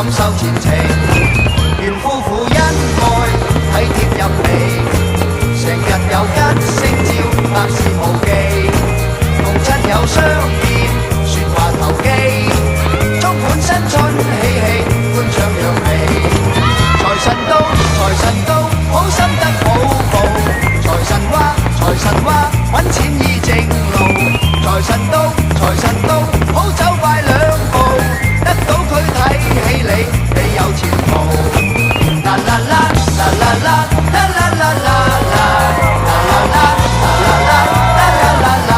感受前程。願夫婦恩愛體貼入微，成日有一聲照，百事無忌。共親友相見，説話投機，充滿新春喜氣，歡唱揚眉。財神到，財神到，好心得好報。財神話，財神話，揾錢依正路。財神到，財神到，好走快兩步，得到佢睇起你，你有前途。啦啦啦啦啦啦啦啦啦啦啦啦啦啦啦啦啦。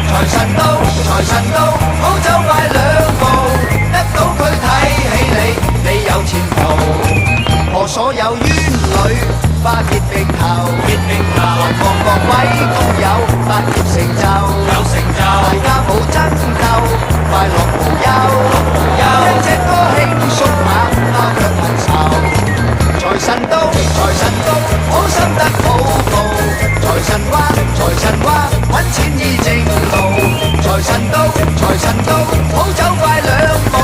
財神到，財神到，好走快兩步，得到佢睇起你，你有前途。和所有冤侶花結並頭，還望各位工友百業成就，大家冇爭鬥，快樂無憂。聽隻歌輕鬆下，拋卻貧愁。財神到，財神到，好心得好報。財神話，財神話，揾錢依正路。財神到，財神到，好走快兩步，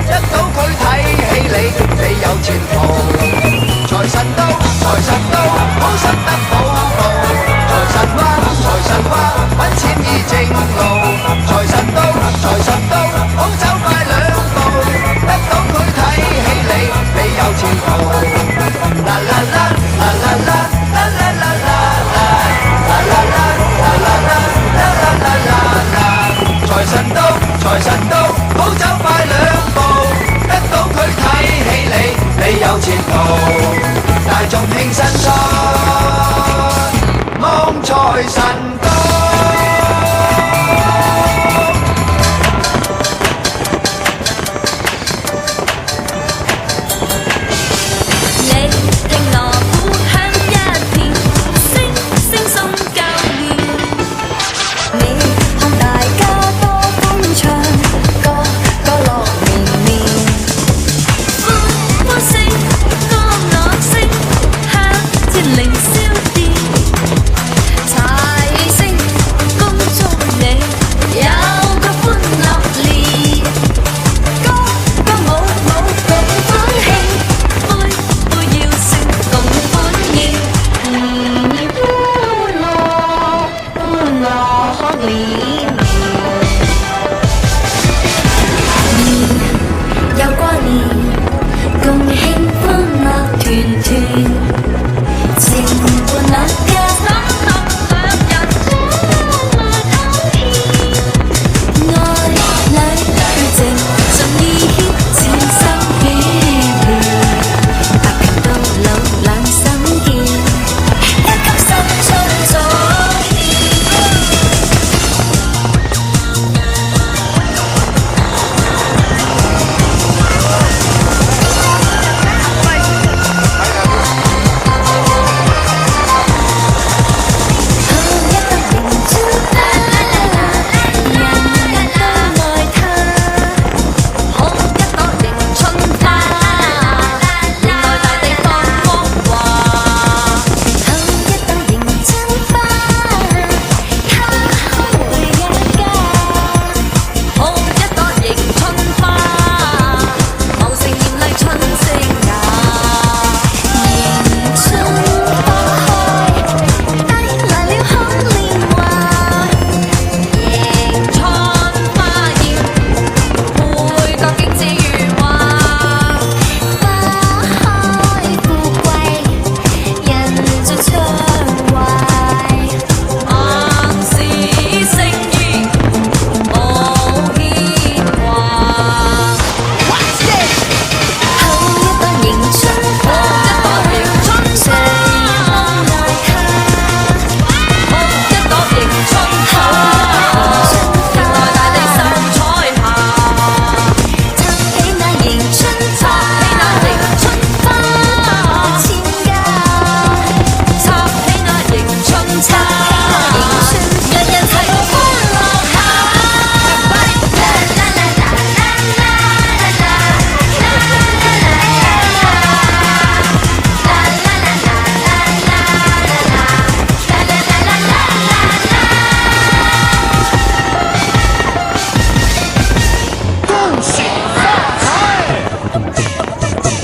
得到佢睇起你，你有前途。財神到，財神到，好心得好報。財神話，財神話，揾錢依正路。財神到，財神到，好走快兩步，得到佢睇起你，你有前途。啦啦啦啦啦啦啦啦啦啦啦啦啦啦啦啦啦。財神到，財神到，好走快兩步，得到佢睇起你，你有前途。大眾慶新春，望財神到。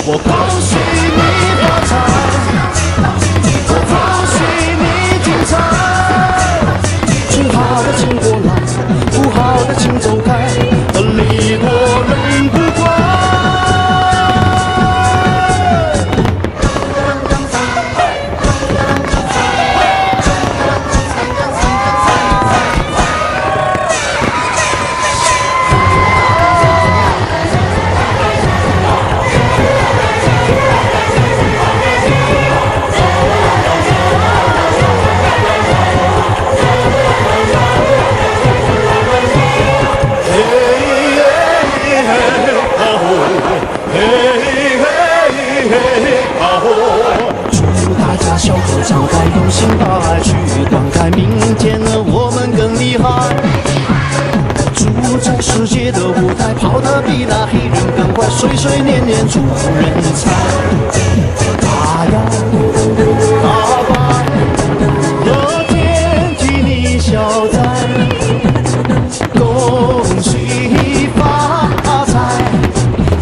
我恭喜你发财，我恭喜你精彩。最好的请过来，不好的请走开，礼多人不怪。祝大家笑口常开，用心把爱去灌溉，明天我们更厉害。祝这世界的舞台跑得比那黑人更快，岁岁年年出人才。大摇大摆，乐天替你消灾，恭喜发财，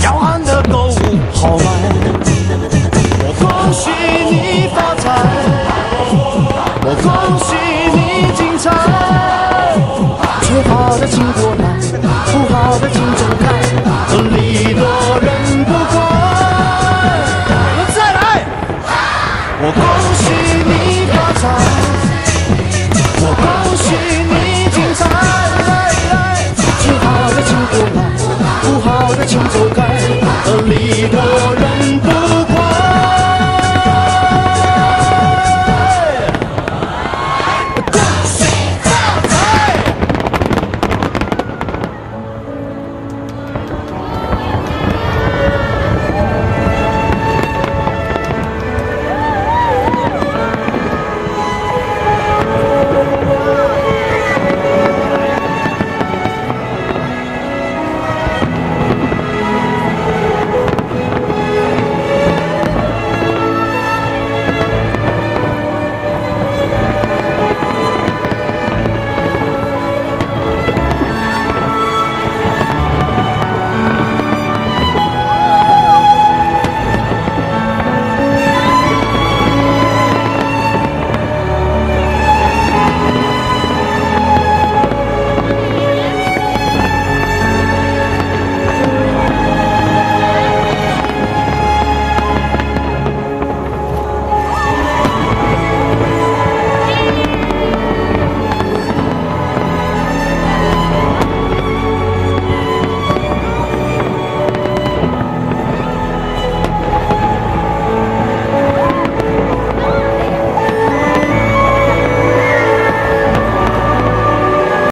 要喊的购物好卖。